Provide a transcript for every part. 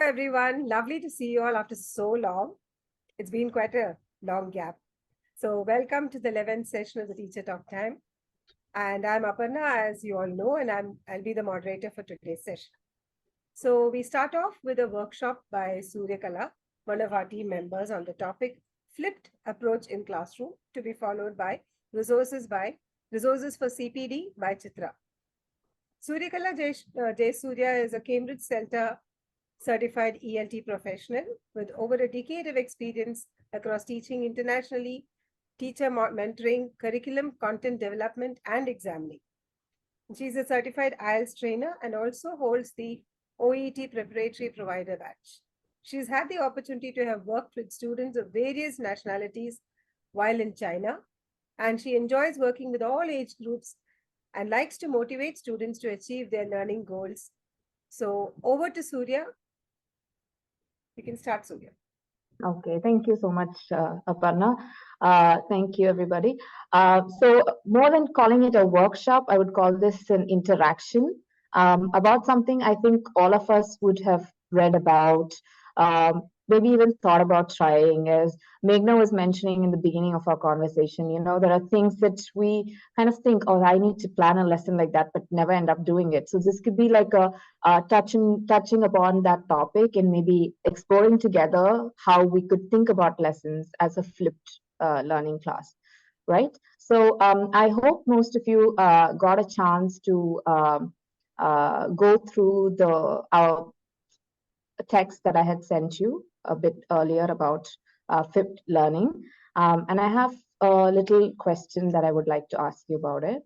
everyone. Lovely to see you all after so long. It's been quite a long gap. So welcome to the 11th session of the Teacher Talk Time. And I'm Aparna, as you all know, and I'll be the moderator for today's session. So we start off with a workshop by Sooryakala, one of our team members, on the topic Flipped Approach in Classroom, to be followed by Resources for CPD by Chitra. Sooryakala Jeyasooria is a Cambridge Center certified ELT professional with over a decade of experience across teaching internationally, teacher mentoring, curriculum content development, and examining. She's a certified IELTS trainer and also holds the OET preparatory provider badge. She's had the opportunity to have worked with students of various nationalities while in China, and she enjoys working with all age groups and likes to motivate students to achieve their learning goals. So over to Surya. You can start, Surya. Okay, thank you so much, Aparna. Thank you, everybody. So more than calling it a workshop, I would call this an interaction about something I think all of us would have read about, maybe even thought about trying. As Meghna was mentioning in the beginning of our conversation, you know, there are things that we kind of think, oh, I need to plan a lesson like that, but never end up doing it. So this could be like a touching upon that topic and maybe exploring together how we could think about lessons as a flipped learning class, right? So I hope most of you got a chance to go through our text that I had sent you a bit earlier about flipped learning. And I have a little question that I would like to ask you about it.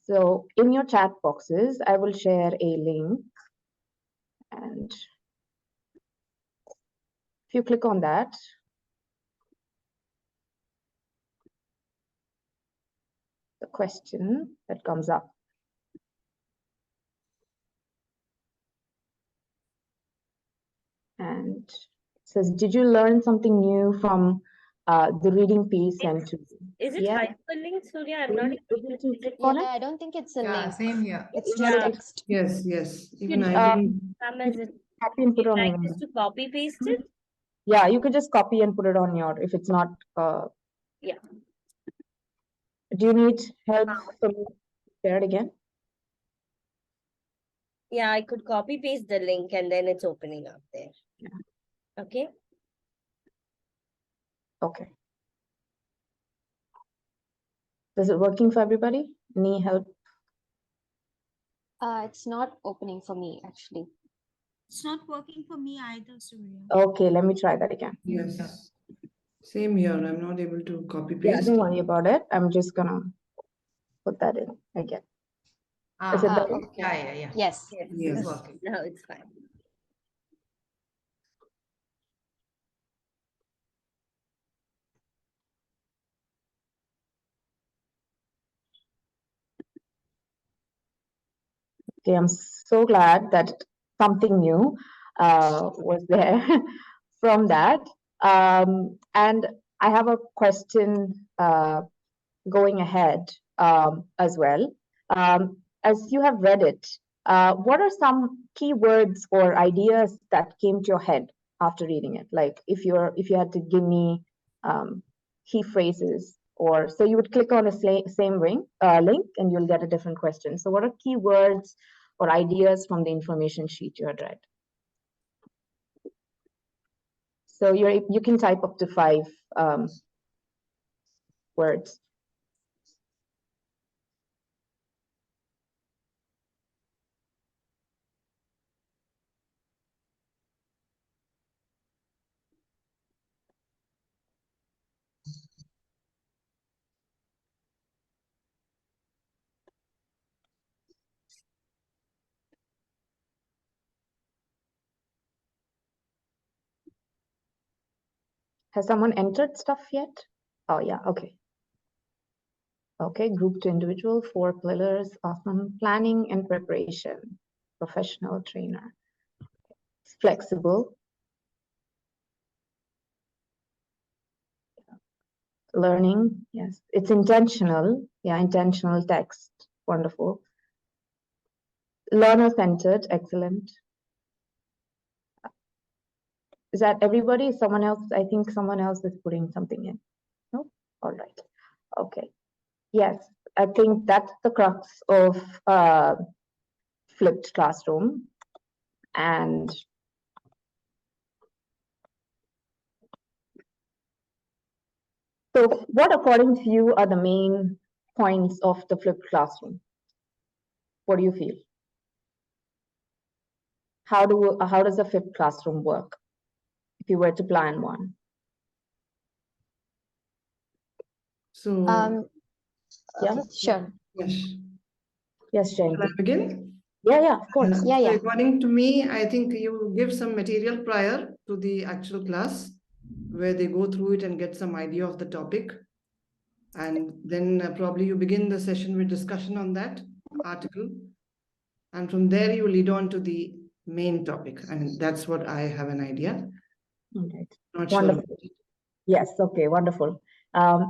So in your chat boxes, I will share a link, and if you click on that, the question that comes up. And it says, did you learn something new from the reading piece sent to you? Is it hyperlinked, Surya? I'm not able to click on it. I don't think it's a link. Same here. It's just text. Yes. Even I didn't. Copy and put it on like your this to copy paste it? Yeah, you could just copy and put it on your, if it's not. Yeah. Do you need help from me to share it again? Yeah, I could copy paste the link and then it's opening up there. Yeah. Okay. Okay. Is it working for everybody? Any help? It's not opening for me, actually. It's not working for me either, Surya. Okay, let me try that again. Yes. Same here. I'm not able to copy paste. Yeah, don't worry about it. I'm just gonna put that in again. Is it better? Okay. Yeah. Yes. Yes. It's working. No, it's fine. Okay, I'm so glad that something new was there from that. And I have a question going ahead as well. As you have read it, what are some key words or ideas that came to your head after reading it? Like if you had to give me key phrases, or so you would click on the same link and you'll get a different question. So what are key words or ideas from the information sheet you had read? So you can type up to 5 words. Has someone entered stuff yet? Oh, yeah, okay. Okay, group to individual, 4 pillars, awesome. Planning and preparation, professional trainer. It's flexible. Learning, yes. It's intentional. Yeah, intentional text, wonderful. Learner-centered, excellent. Is that everybody? Someone else? I think someone else is putting something in. No? All right. Okay. Yes, I think that's the crux of flipped classroom. And so what, according to you, are the main points of the flipped classroom? What do you feel? How does a flipped classroom work if you were to plan one? So, Yeah. Okay, sure. yes. Yes, Shall I Jayanti. begin? Yeah, of course. Yeah, So yeah. according to me, I think you give some material prior to the actual class where they go through it and get some idea of the topic. And then probably you begin the session with discussion on that article. And from there you lead on to the main topic. And that's what I have an idea. All right. Not sure. Wonderful. Yes, okay, wonderful.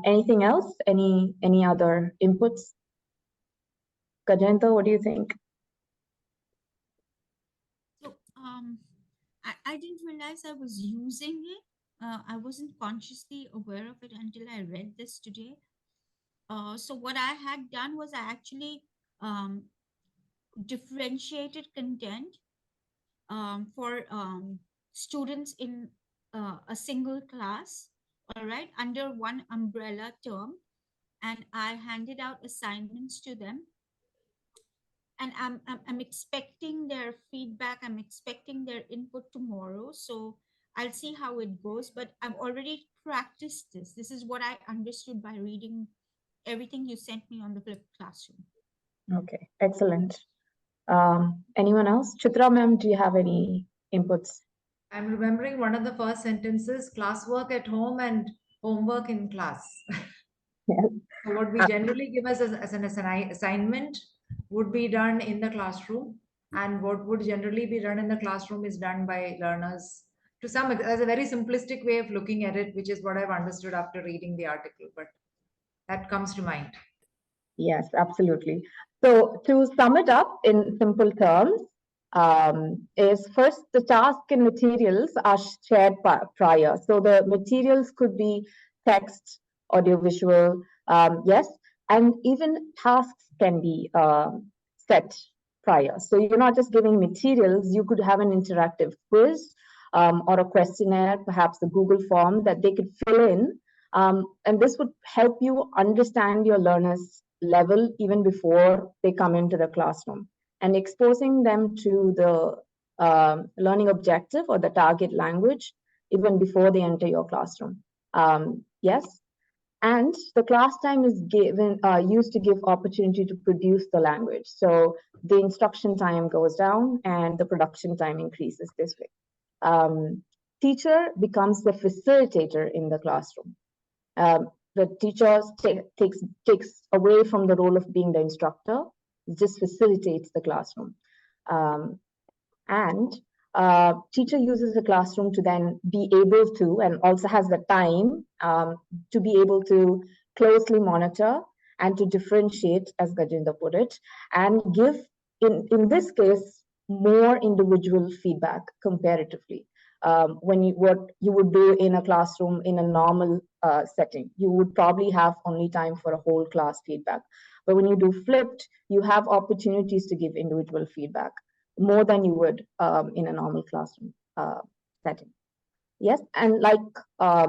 Anything else? Any other inputs? Kajenta, what do you think? So I didn't realize I was using it. I wasn't consciously aware of it until I read this today. So what I had done was I actually differentiated content for students in a single class, all right, under one umbrella term, and I handed out assignments to them. And I'm expecting their feedback. I'm expecting their input tomorrow. So I'll see how it goes. But I've already practiced this. This is what I understood by reading everything you sent me on the flipped classroom. Okay, excellent. Anyone else? Chitra ma'am, do you have any inputs? I'm remembering one of the first sentences, classwork at home and homework in class. Yes. So what we generally give as an assignment would be done in the classroom, and what would generally be done in the classroom is done by learners to some, as a very simplistic way of looking at it, which is what I've understood after reading the article, but that comes to mind. Yes, absolutely. So to sum it up in simple terms, is first the task and materials are shared prior. So the materials could be text, audiovisual, yes, and even tasks can be set prior. So you're not just giving materials, you could have an interactive quiz or a questionnaire, perhaps a Google form that they could fill in. And this would help you understand your learners' level even before they come into the classroom, and exposing them to the learning objective or the target language even before they enter your classroom. Yes, and the class time is given used to give opportunity to produce the language. So the instruction time goes down and the production time increases this way. Teacher becomes the facilitator in the classroom. The teacher takes away from the role of being the instructor, just facilitates the classroom. And teacher uses the classroom to then be able to, and also has the time to be able to closely monitor and to differentiate, as Gajendra put it, and give, in this case, more individual feedback comparatively. What you would do in a classroom in a normal setting, you would probably have only time for a whole class feedback. But when you do flipped, you have opportunities to give individual feedback more than you would in a normal classroom setting. Yes, and like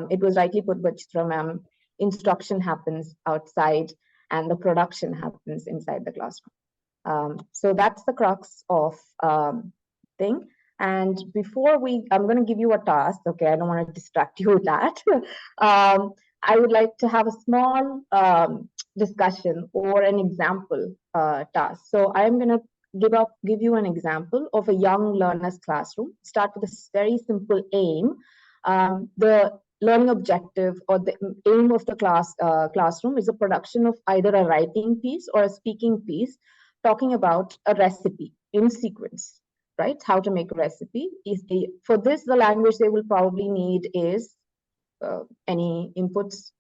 it was rightly put by Chitra ma'am, instruction happens outside and the production happens inside the classroom. So that's the crux of thing. And before I'm going to give you a task, okay, I don't want to distract you with that. I would like to have a small discussion or an example task. So I'm going to give you an example of a young learner's classroom. Start with a very simple aim. The learning objective or the aim of the classroom is a production of either a writing piece or a speaking piece talking about a recipe in sequence, right? How to make a recipe. For this, the language they will probably need is any inputs?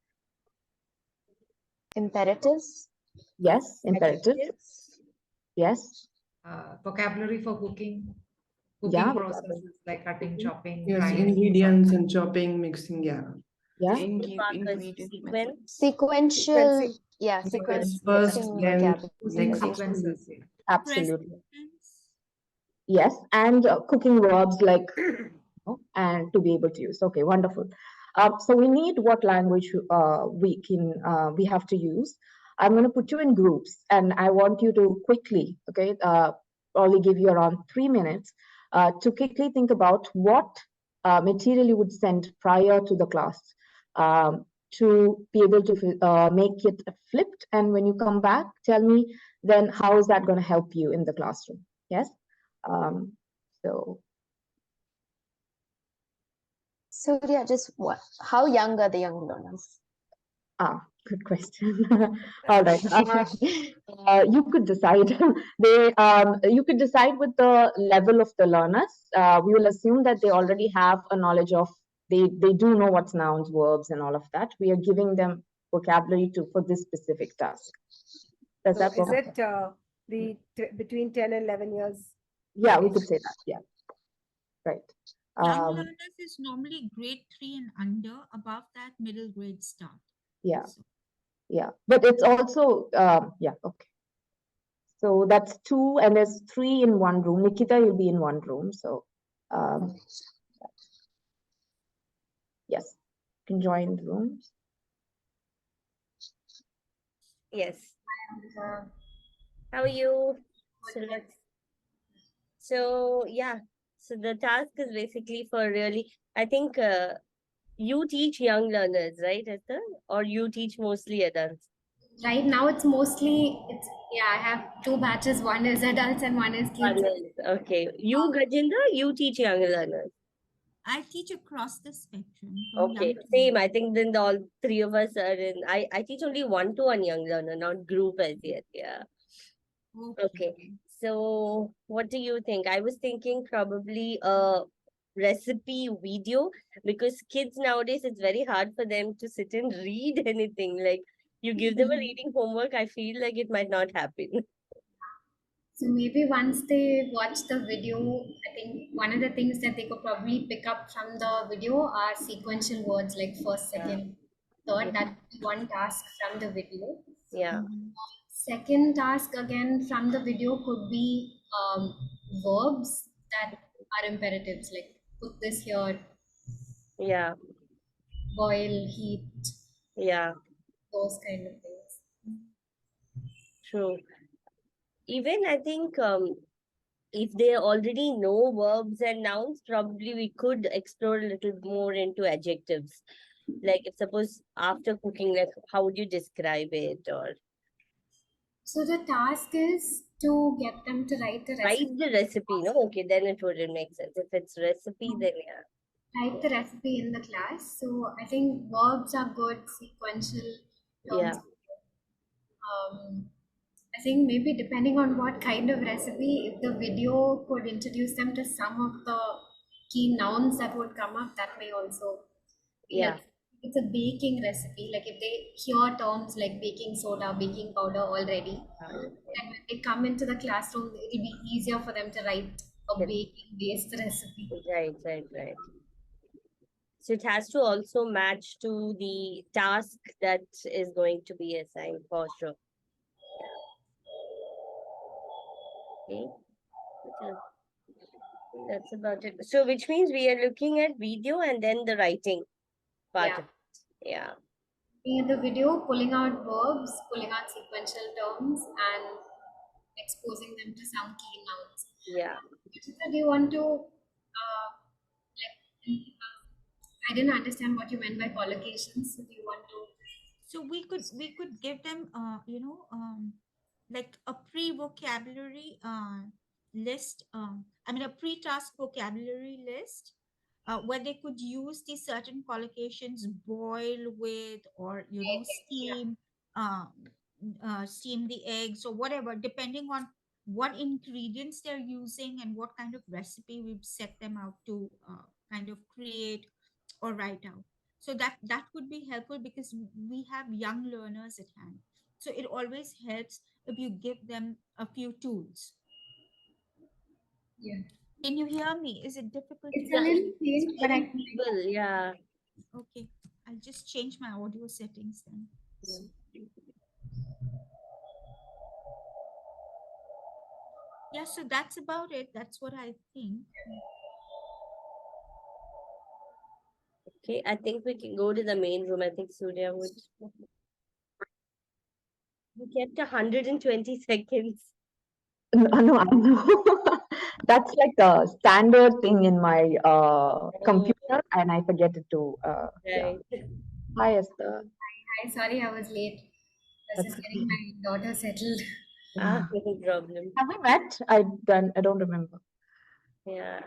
Imperatives. Yes, imperatives. Yes. vocabulary for cooking, Yeah, cooking vocabulary. processes like cutting, chopping, Yes, frying. things like ingredients that. and chopping, mixing, yeah. Yeah. Markers, sequence. Sequential, Sequencing. yeah, Sequence sequence first, mixing then vocabulary. Using next. sequences. Yeah. Absolutely. Precedence. Yes, and cooking verbs like and to be able to use. Okay, wonderful. So we need what language we have to use. I'm going to put you in groups, and I want you to quickly, okay, probably give you around 3 minutes to quickly think about what material you would send prior to the class to be able to make it flipped. And when you come back, tell me then how is that going to help you in the classroom? Yes. So Surya, just what? How young are the young learners? good question. All right. You could decide. You could decide with the level of the learners. We will assume that they already have a knowledge of. They do know what's nouns, verbs, and all of that. We are giving them vocabulary for this specific task. Does So that is work? it between 10 and 11 years? Yeah, we could say that. Yeah. Right. Young learners is normally grade 3 and under. Above that, middle grade start. Yeah. So, Yeah. But it's also yeah. Okay. So that's 2, and there's 3 in one room. Nikita, you'll be in one room. So, yes, you can join the rooms. Yes. How are you? So yeah. So the task is basically for really, I think you teach young learners, right, Esther? Or you teach mostly adults? Right now, it's mostly I have two batches. One is adults and one is kids. Okay. You, Gajendra, you teach young learners. I teach across the spectrum. From Okay, young to same. I think then all three of us are in. I teach only one-to-one young learner, not group as yet. Yeah. Okay. So what do you think? I was thinking probably a recipe video, because kids nowadays it's very hard for them to sit and read anything. Like you give them a reading homework, I feel like it might not happen. So maybe once they watch the video, I think one of the things that they could probably pick up from the video are sequential words like first, second, third. That would be one task from the video. Yeah. Second task again from the video could be verbs that are imperatives, like put this here, Yeah. boil, heat, Yeah. those kind of things. True. Even I think if they already know verbs and nouns, probably we could explore a little more into adjectives. Like if suppose after cooking, like how would you describe it? Or So the task is to get them to write the write recipe. the recipe, no? Okay, then it wouldn't make sense. If it's recipe, then yeah. Write the recipe in the class. So I think verbs are good, sequential terms. Yeah. I think maybe depending on what kind of recipe, if the video could introduce them to some of the key nouns that would come up, that may also be Yeah. helpful. It's a baking recipe. Like if they hear terms like baking soda, baking powder already, and when they come into the classroom, it'll be easier for them to write a baking-based recipe. Right. So it has to also match to the task that is going to be assigned for sure. Okay. That's about it. So which means we are looking at video and then the writing part Yeah. of it. Yeah. In the video, pulling out verbs, pulling out sequential terms, and exposing them to some key nouns. Yeah. Do you want to, I didn't understand what you meant by collocations. So do you want to? So we could give them like a pre-vocabulary list, I mean a pre-task vocabulary list, where they could use the certain collocations, boil with, or steam, steam the eggs or whatever, depending on what ingredients they're using and what kind of recipe we've set them out to kind of create or write out. So that would be helpful because we have young learners at hand. So it always helps if you give them a few tools. Yeah. Can you hear me? Is it difficult It's to a hear? little faint, but I can Well, yeah. Okay, I'll just change my audio settings then. Yeah, so that's about it. That's what I think. Okay, I think we can go to the main room. I think Surya would. We kept 120 seconds. No, no, I know. That's like a standard thing in my computer, and I forget it to. Yeah. Right. Hi, Esther. Hi, sorry I was late. I was That's just getting my daughter settled. No problem. Have we met? I don't remember. Yeah,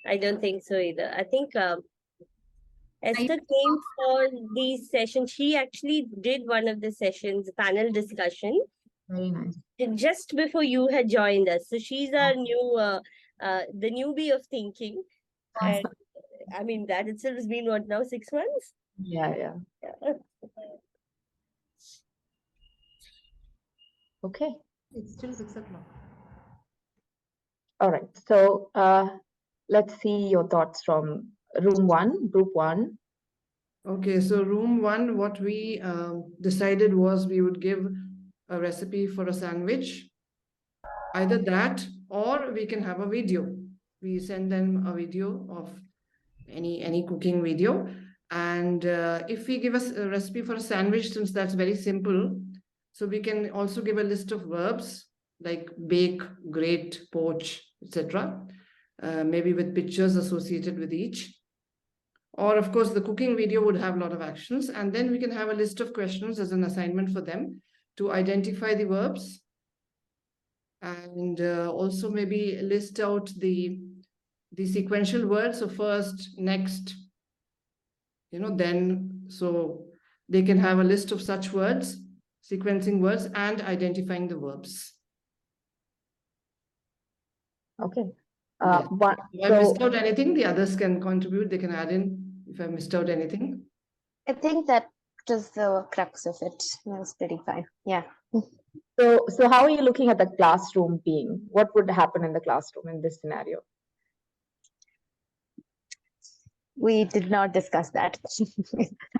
I don't think so either. I think Esther I- came for these sessions. She actually did one of the sessions, panel discussion, Very nice. just before you had joined us. So she's our new, the newbie of thinking. And I mean, that itself has been what now, 6 months? Yeah, yeah. Yeah. Okay. It's still 6 o'clock. All right. So let's see your thoughts from room one, group one. Okay, so room one, what we decided was we would give a recipe for a sandwich. Either that or we can have a video. We send them a video of any cooking video. And if we give us a recipe for a sandwich, since that's very simple, so we can also give a list of verbs like bake, grate, poach, etc. Maybe with pictures associated with each. Or of course, the cooking video would have a lot of actions. And then we can have a list of questions as an assignment for them to identify the verbs. And also maybe list out the sequential words. So first, next, then, so they can have a list of such words, sequencing words, and identifying the verbs. Okay. Yes. One, If I missed out anything, the others can contribute. They can add in if I missed out anything. I think that was the crux of it. That was pretty fine. Yeah. so how are you looking at the classroom being? What would happen in the classroom in this scenario? We did not discuss that.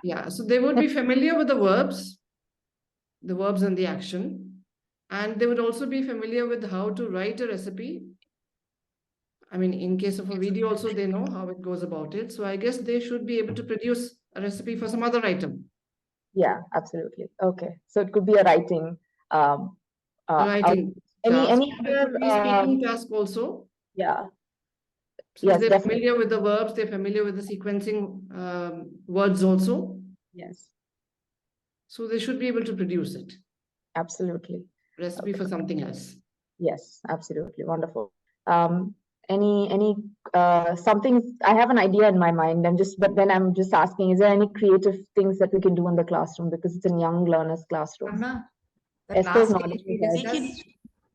Yeah, so they would be familiar with the verbs and the action, and they would also be familiar with how to write a recipe. I mean, in case of a video also, they know how it goes about it. So I guess they should be able to produce a recipe for some other item. Yeah, absolutely. Okay. So it could be a writing. Writing any task. It other could be speaking task also. Yeah. Since Yes, they're definitely. familiar with the verbs, they're familiar with the sequencing words also. Yes. So they should be able to produce it. Absolutely. Recipe for something else. Yes, absolutely. Wonderful. Any something, I have an idea in my mind. But then I'm just asking, is there any creative things that we can do in the classroom, because it's a young learners classroom? Anna, the Esther's last nodding week we her head. discussed.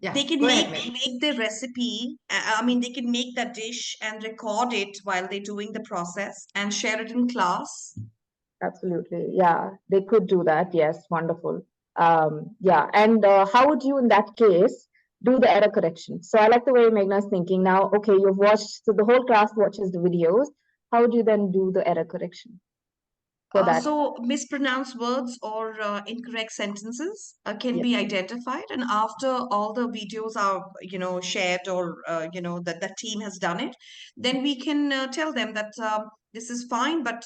Yeah, They can go ahead, Mary. make the recipe. I mean, they can make that dish and record it while they're doing the process and share it in class. Absolutely. Yeah, they could do that. Yes, wonderful. Yeah, and how would you, in that case, do the error correction? So I like the way Meghna's thinking now. Okay, you've watched, so the whole class watches the videos. How would you then do the error correction for that? So mispronounced words or incorrect sentences can be identified, and after all the videos are shared or that the team has done it, then we can tell them that this is fine, but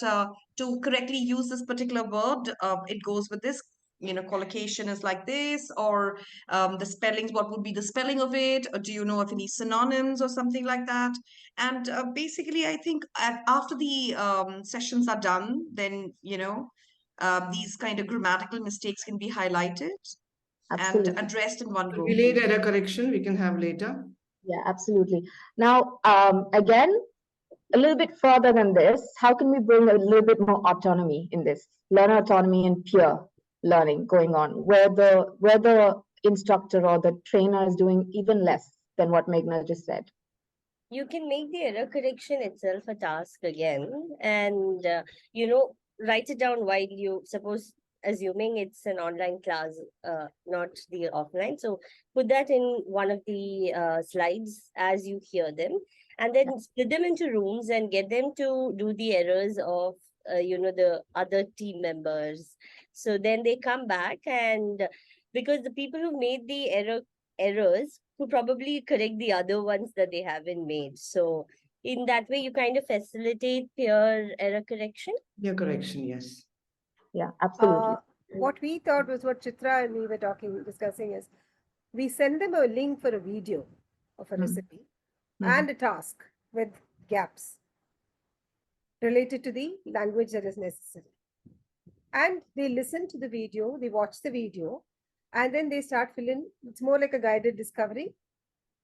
to correctly use this particular word, it goes with this. Collocation is like this, or the spellings. What would be the spelling of it? Or do you know of any synonyms or something like that? And basically, I think after the sessions are done, then, these kind of grammatical mistakes can be highlighted Absolutely. and addressed in one go. Delayed error correction we can have later. Yeah, absolutely. Now, again, a little bit further than this, how can we bring a little bit more autonomy in this? Learner autonomy and peer learning going on, where the instructor or the trainer is doing even less than what Meghna just said. You can make the error correction itself a task again, and write it down while you suppose. assuming it's an online class, not the offline. So put that in one of the slides as you hear them, and then split them into rooms and get them to do the errors of the other team members. So then they come back, and because the people who made the errors could probably correct the other ones that they haven't made. So in that way, you kind of facilitate peer error correction. Yeah, correction, yes. Yeah, absolutely. What we thought was what Chitra and we were discussing is we send them a link for a video of a recipe and a task with gaps related to the language that is necessary. And they listen to the video, they watch the video, and then they start filling. It's more like a guided discovery.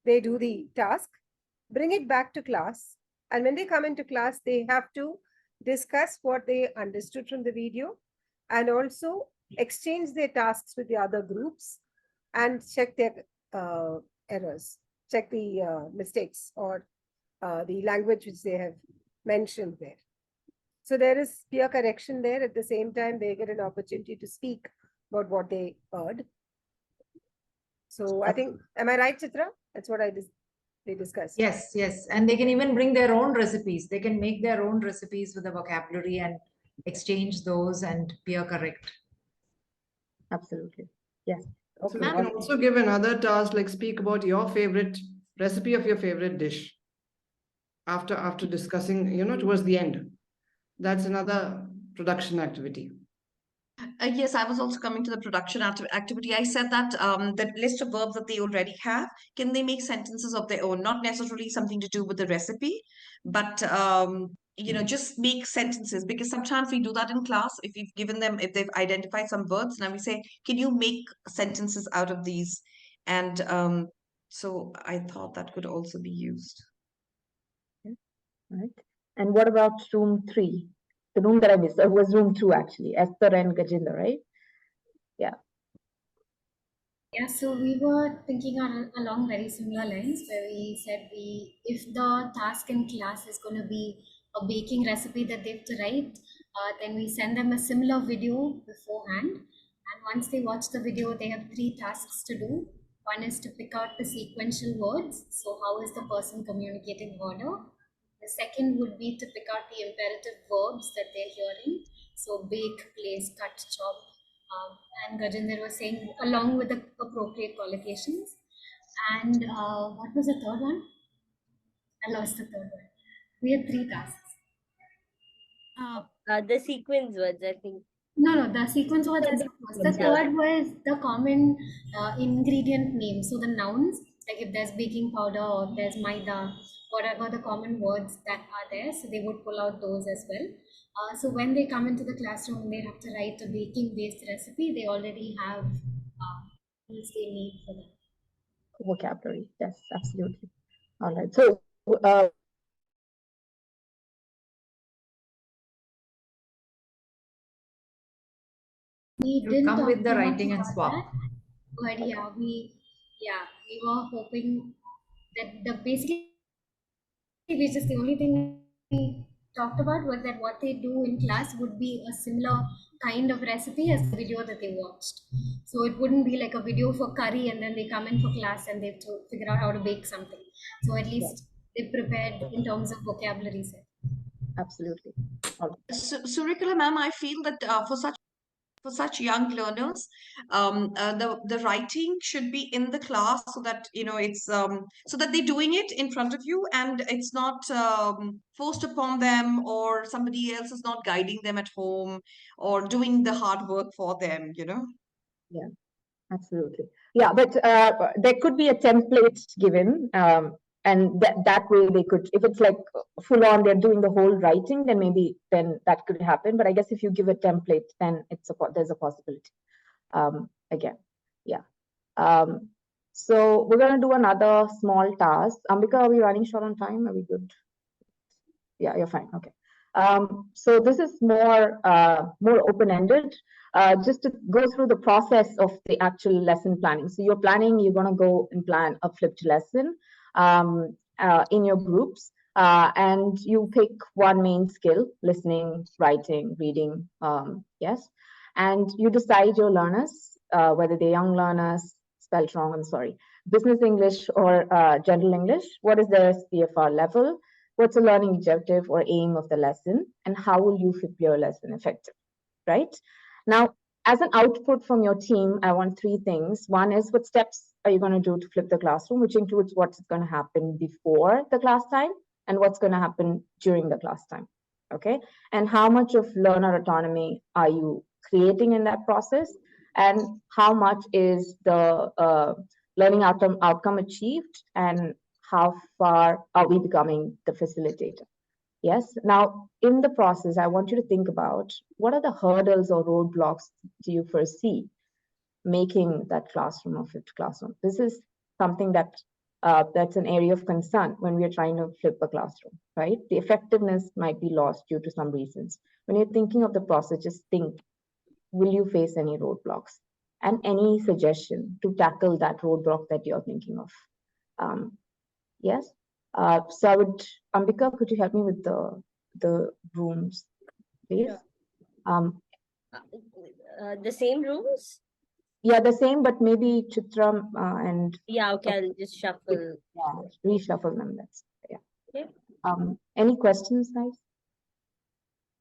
They do the task, bring it back to class. And when they come into class, they have to discuss what they understood from the video and also exchange their tasks with the other groups and check their errors, check the mistakes or the language which they have mentioned there. So there is peer correction there. At the same time, they get an opportunity to speak about what they heard. So I think, am I right, Chitra? That's what they discussed. Yes, yes. And they can even bring their own recipes. They can make their own recipes with the vocabulary and exchange those and peer correct. Absolutely. Yes. So you can also give another task, like speak about your favorite recipe of your favorite dish after discussing, towards the end. That's another production activity. Yes, I was also coming to the production activity. I said that that list of verbs that they already have, can they make sentences of their own? Not necessarily something to do with the recipe, but just make sentences, because sometimes we do that in class. If they've identified some words, now we say, can you make sentences out of these? And so I thought that could also be used. Right. And what about room 3? The room that I missed was room 2, actually, Esther and Gajinder, right? Yeah. Yeah, so we were thinking along very similar lines where we said if the task in class is going to be a baking recipe that they have to write, then we send them a similar video beforehand. And once they watch the video, they have 3 tasks to do. One is to pick out the sequential words. So how is the person communicating order? The second would be to pick out the imperative verbs that they're hearing. So bake, place, cut, chop. And Gajinder was saying along with the appropriate collocations. And what was the third one? I lost the third one. We had 3 tasks. The sequence words, I think. No, the sequence words is the first. The third was the common ingredient name. So the nouns, like if there's baking powder or there's maida, whatever the common words that are there, so they would pull out those as well. So when they come into the classroom, they have to write a baking-based recipe. They already have things they need for that. Vocabulary, yes, absolutely. All right. So, we didn't come with the talk writing and about swap. that, but yeah, we were hoping that basically just the only thing we talked about was that what they do in class would be a similar kind of recipe as the video that they watched. So it wouldn't be like a video for curry and then they come in for class and they have to figure out how to bake something. So at least they prepared in terms of vocabulary set. Absolutely. Sooryakala ma'am, I feel that for such young learners, the writing should be in the class, so that it's so that they're doing it in front of you and it's not forced upon them, or somebody else is not guiding them at home or doing the hard work for them. Yeah, absolutely. Yeah, but there could be a template given, and that way they could, if it's like full on, they're doing the whole writing, then that could happen. But I guess if you give a template, then there's a possibility. Again, yeah. So we're gonna do another small task. Ambika, are we running short on time? Are we good? Yeah, you're fine. Okay. So this is more open-ended. Just to go through the process of the actual lesson planning. So you're gonna go and plan a flipped lesson in your groups, and you pick one main skill: listening, writing, reading. Yes. And you decide your learners, whether they're young learners, spelled wrong, I'm sorry, business English or general English, what is their CFR level, what's the learning objective or aim of the lesson, and how will you flip your lesson effective, right? Now, as an output from your team, I want three things. One is, what steps are you going to do to flip the classroom, which includes what's going to happen before the class time and what's going to happen during the class time, okay? And how much of learner autonomy are you creating in that process, and how much is the learning outcome achieved, and how far are we becoming the facilitator? Yes. Now, in the process, I want you to think about what are the hurdles or roadblocks do you foresee making that classroom a flipped classroom? This is something that that's an area of concern when we are trying to flip a classroom, right? The effectiveness might be lost due to some reasons. When you're thinking of the process, just think, will you face any roadblocks? And any suggestion to tackle that roadblock that you're thinking of? Yes. So I would, Ambika, could you help me with the rooms, please? Sure. The same rooms? Yeah, the same, but maybe Chitra and yeah, okay, I'll just shuffle. Yeah, reshuffle them. That's Okay. Any questions, guys?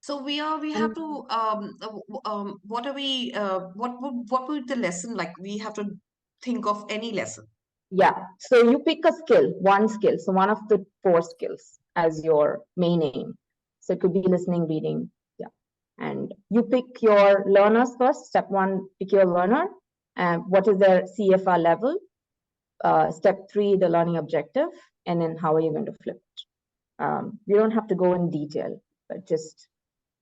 So we have to what are we what would the lesson like? We have to think of any lesson. Yeah, so you pick a skill, one skill. So one of the 4 skills as your main aim. So it could be listening, reading, yeah. And you pick your learners first. Step 1, pick your learner. And what is their CFR level? Step 3, the learning objective. And then how are you going to flip it? You don't have to go in detail, but just,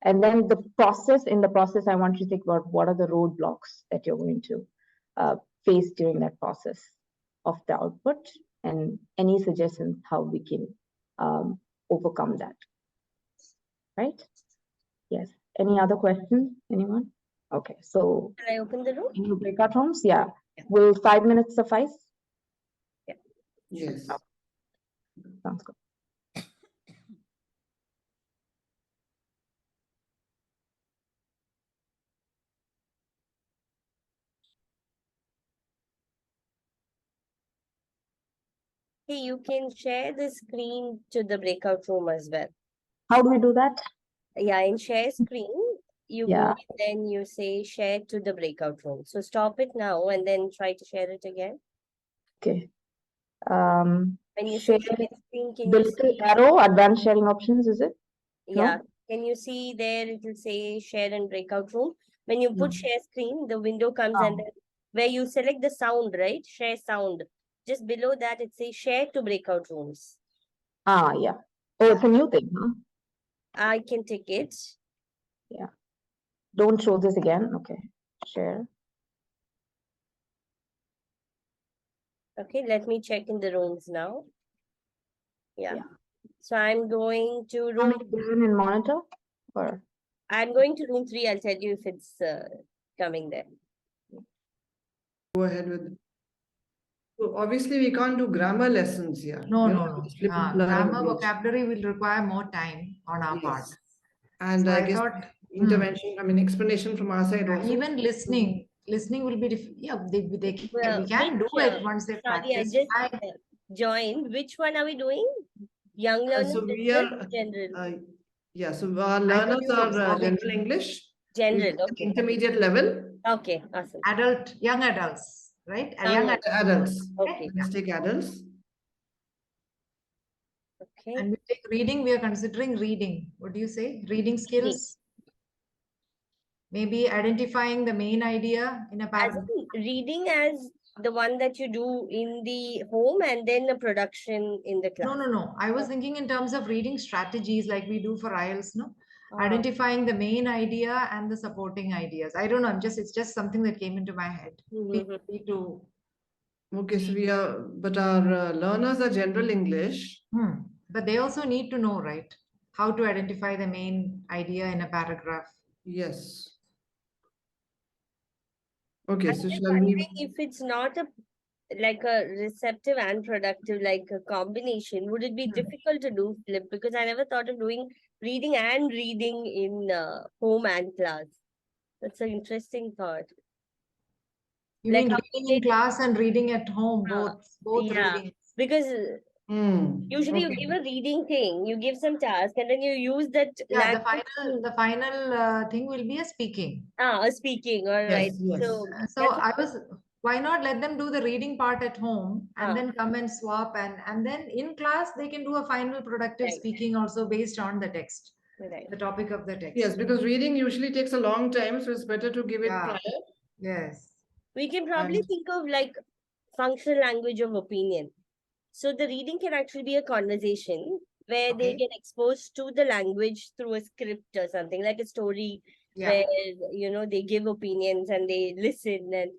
and then in the process, I want you to think about what are the roadblocks that you're going to face during that process of the output, and any suggestions how we can overcome that, right? Yes. Any other questions? Anyone? Okay, so Can I open the room? in your breakout rooms, yeah. Will 5 minutes suffice? Yeah. Yes. Sounds good. Hey, you can share the screen to the breakout room as well. How do we do that? Yeah, in share screen, you Yeah. go and then you say share to the breakout room. So stop it now and then try to share it again. Okay. When you say Share share screen, can the you little see? arrow, advanced sharing options, is it? Yeah. No? Can you see there? It will say share and breakout room. When you put No. share screen, the window comes and then where you select the sound, right? Share sound. Just below that, it says share to breakout rooms. Ah, yeah. Oh, it's a new thing, huh? I can take it. Yeah. Don't show this again. Okay. Share. Okay, let me check in the rooms now. Yeah. Yeah. So I'm going to How room. many given in monitor? Or I'm going to room 3. I'll tell you if it's coming there. Go ahead with. So obviously we can't do grammar lessons here. No, You no, know, no. just flip learning Grammar approach. vocabulary will require more time on our part. Yes. And So I I guess thought, intervention, I mean explanation from our side also. even listening will be yeah, Well, we can do which, it once they sorry, I practice. just joined. Which one are we doing? Young learners, So we business, are, general? yeah, so our I thought learners you were are observing general English. General, It's okay. intermediate level. Okay, awesome. young adults, right? Young Adults. Okay. Let's take adults. Okay. And we take reading, we are considering reading. What do you say? Reading skills? Maybe identifying the main idea in a As paragraph. in reading as the one that you do in the home and then the production in the class. No. I was thinking in terms of reading strategies like we do for IELTS, no? Identifying the main idea and the supporting ideas. I don't know. It's just something that came into my head. Feel free to. Okay, so but our learners are general English. But they also need to know, right? How to identify the main idea in a paragraph. Yes. Okay, I'm so just shall wondering we? if it's not like a receptive and productive, like a combination, would it be difficult to do flip? Because I never thought of doing reading and reading in home and class. That's an interesting thought. You Like mean how reading they in class and reading at home, uh, both yeah, reading. because usually you Okay. give a reading thing, you give some task, and then you use that Yeah, language to the final thing will be a speaking. speaking. All right. Yes, yes. So So that's why not let them do the reading part at home and Ah. then come and swap, and then in class they can do a final productive Right. speaking also based on the text, right. the topic of the text. Yes, because reading usually takes a long time, so it's better to give it Yeah. prior. Yes. We can probably And think of like functional language of opinion. So the reading can actually be a conversation where they Okay. get exposed to the language through a script or something like a story Yeah. where they give opinions and they listen, and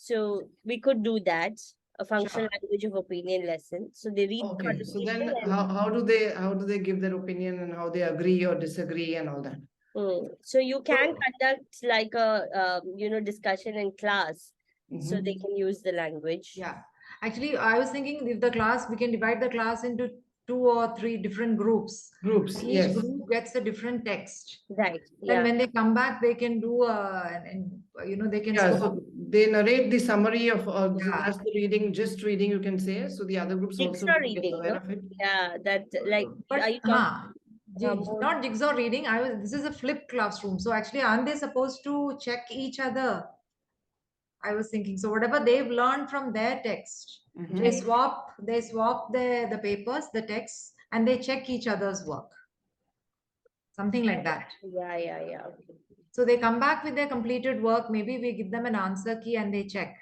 so we could do that, a functional Sure. language of opinion lesson. So they read okay, so conversation then and how do they give their opinion and how they agree or disagree and all that? so you can conduct like a discussion in class, so Mhm. they can use the language. Yeah. Actually, I was thinking if the class, we can divide the class into 2 or 3 different groups. Groups, Each yes. group gets a different text. Right. Then Yeah. when they come back, they can do they can Yeah, swap. so they narrate the summary of Yeah. that's the reading, just reading, you can say. So the other groups also Jigsaw get reading, aware no? of it. Yeah, that like But are you talking more? not jigsaw reading. This is a flipped classroom. So actually, aren't they supposed to check each other? I was thinking. So whatever they've learned from their text, Mhm. they swap the papers, the texts, and they check each other's work. Something like that. Yeah. So they come back with their completed work. Maybe we give them an answer key and they check.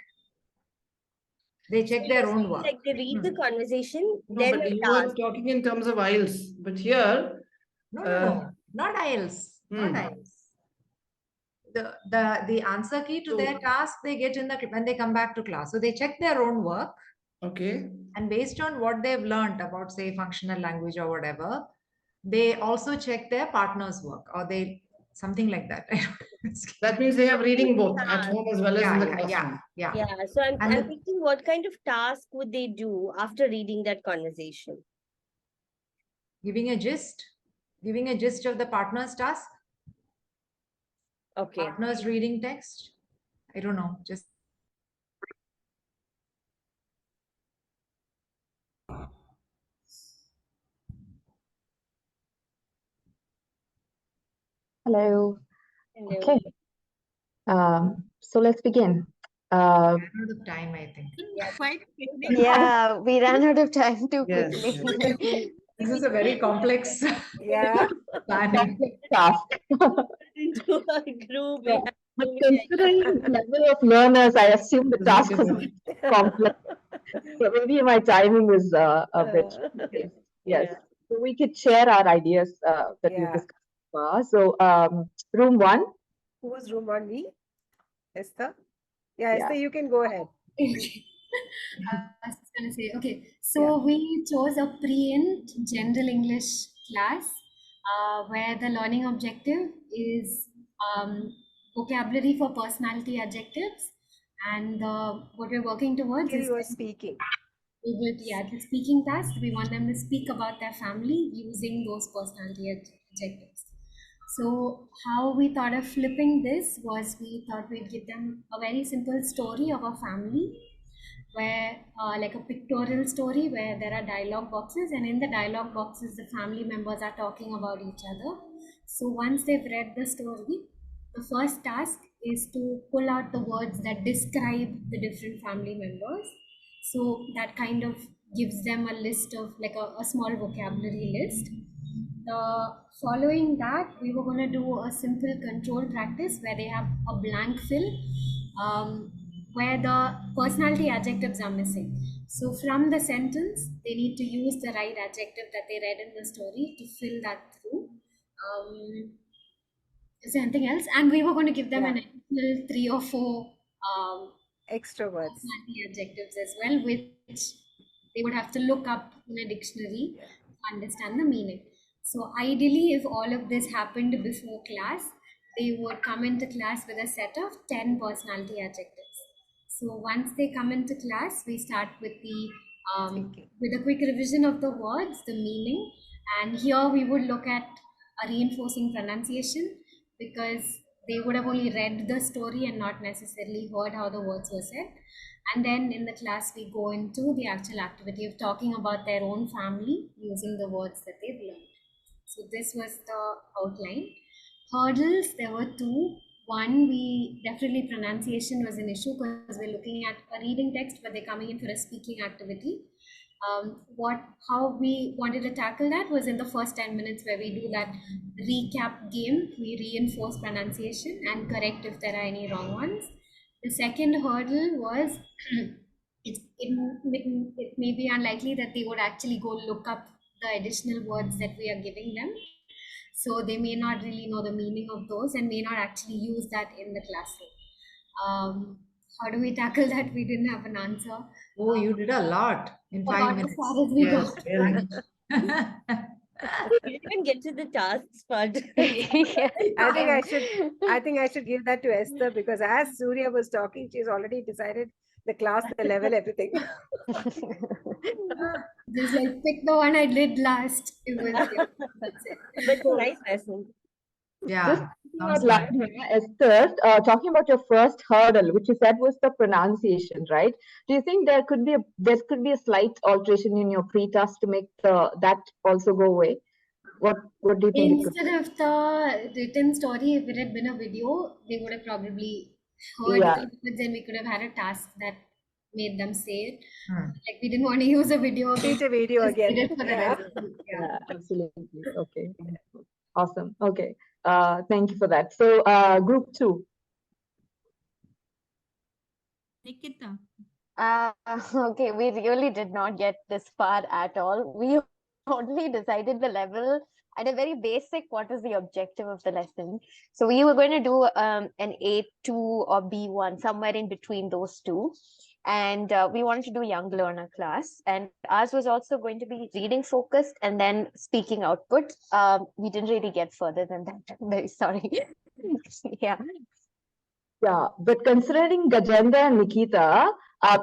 They So check their you're own saying work. like they read the conversation, No, then but a you were task. talking in terms of aisles, but here, No, not IELTS, not Hmm. IELTS. The answer key to their task they get when they come back to class. So they check their own work, okay. and based on what they've learned about, say, functional language or whatever, they also check their partner's work, or they something like that. That means they have reading both at Task. home as well as in the classroom. Yeah. Yeah. So I'm And thinking, what kind of task would they do after reading that conversation? giving a gist of the partner's task, Okay. partner's reading text. I don't know, just Hello. Hello. Okay. So let's begin. out of time, I think. Yeah. Quite Yeah, we ran out of time too Yes, quickly. This is a very complex Yeah. planning. Task. Into a group. Yeah. We have But so many considering the level of learners, I assume the task was Executive. complex. So maybe my timing is a bit. Yes. Yeah. So we could share our ideas that we've Yeah. discussed so far. So room 1. Who's room on me? Esther? Yeah, Yeah. Esther, you can go ahead. Okay. I was just gonna say, okay, so we chose a pre-int general English class where the learning objective is vocabulary for personality adjectives, and what we're working towards Here is you are speaking. ability at the speaking task. We want them to speak about their family using those personality adjectives. So how we thought of flipping this was we thought we'd give them a very simple story of a family where like a pictorial story where there are dialogue boxes, and in the dialogue boxes the family members are talking about each other. So once they've read the story, the first task is to pull out the words that describe the different family members. So that kind of gives them a list of like a small vocabulary list. Following that, we were going to do a simple control practice where they have a blank fill where the personality adjectives are missing. So from the sentence, they need to use the right adjective that they read in the story to fill that through. Is there anything else? And we were going to give them an additional 3 or 4 Extra words. personality adjectives as well, which they would have to look up in a dictionary to understand the meaning. So ideally, if all of this happened before class, they would come into class with a set of 10 personality adjectives. So once they come into class, we start with the with a quick revision of the words, the meaning, and here we would look at a reinforcing pronunciation, because they would have only read the story and not necessarily heard how the words were said. And then in the class, we go into the actual activity of talking about their own family using the words that they've learned. So this was the outline. Hurdles, there were two. One, we definitely pronunciation was an issue because we're looking at a reading text, but they're coming in for a speaking activity. How we wanted to tackle that was in the first 10 minutes where we do that recap game. We reinforce pronunciation and correct if there are any wrong ones. The second hurdle was it may be unlikely that they would actually go look up the additional words that we are giving them. So they may not really know the meaning of those and may not actually use that in the classroom. How do we tackle that? We didn't have an answer. Oh, you did a lot in 5 minutes. As far as we Yes, got. very much. We didn't even get to the tasks part. I think I should give that to Esther because as Surya was talking, she's already decided the class, the level, everything. Just like pick the one I did last. It was that's it. But a nice lesson. Yeah. Not loud here, Esther, talking about your first hurdle, which you said was the pronunciation, right? Do you think there could be a slight alteration in your pre-task to make that also go away? What do you think? Instead of the written story, if it had been a video, they would have probably heard Yeah. it, but then we could have had a task that made them say it. Like we didn't want to use a video. Teach a video Just again. did it for the Yeah. rest. Yeah, absolutely. Okay. Awesome. Okay. Thank you for that. So, group 2. Nikita. Okay, we really did not get this far at all. We only decided the level at a very basic what is the objective of the lesson. So we were going to do an A2 or B1, somewhere in between those two. And we wanted to do young learner class. And ours was also going to be reading focused and then speaking output. We didn't really get further than that. I'm very sorry. Yeah. Yeah, but considering Gajendra and Nikita,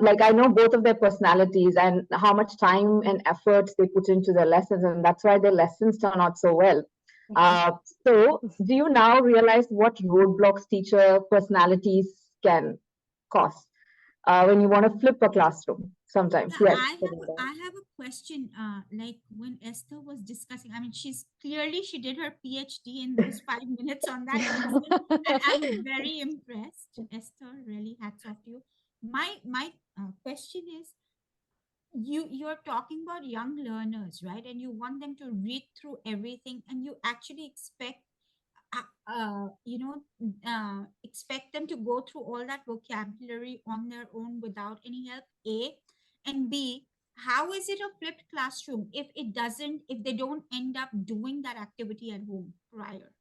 like I know both of their personalities and how much time and effort they put into their lessons, and that's why their lessons turn out so well. So, do you now realize what roadblocks teacher personalities can cause when you want to flip a classroom? Sometimes, Yeah, yes. I have a question. Like when Esther was discussing, I mean, she did her PhD in those 5 minutes on that lesson, and I'm very impressed. Esther, really hats off to you. My question is, you're talking about young learners, right? And you want them to read through everything, and you actually expect expect them to go through all that vocabulary on their own without any help. A and B, how is it a flipped classroom if they don't end up doing that activity at home prior?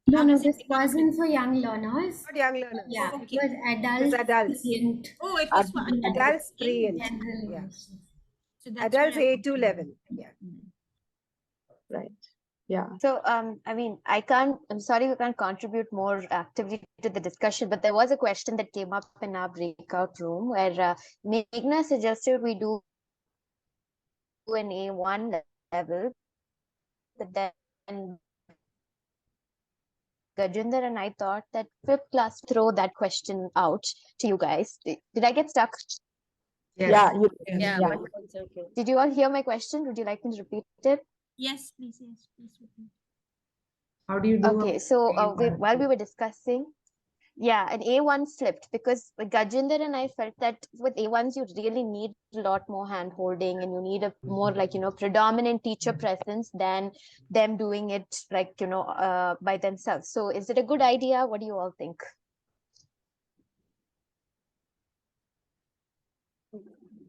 No, this wasn't for young learners. Not young learners. Yeah, Okay. it was adults. adults. Oh, it was for Adults in pre-int. General Yeah. English. So that's Adults where I A2 was- level. Yeah. Right. Yeah. So, I mean, I'm sorry we can't contribute more actively to the discussion, but there was a question that came up in our breakout room where Meghna suggested we do an A1 level, but then Gajinder and I thought that fifth class throw that question out to you guys. Did I get stuck? Yes. Yeah. Yeah, Yeah. but it's okay. Did you all hear my question? Would you like me to repeat it? Yes, please repeat. How do you do? Okay, so A1? while we were discussing, yeah, an A1 flipped because Gajinder and I felt that with A1s you really need a lot more hand holding and you need a more like predominant teacher presence than them doing it like by themselves. So is it a good idea? What do you all think?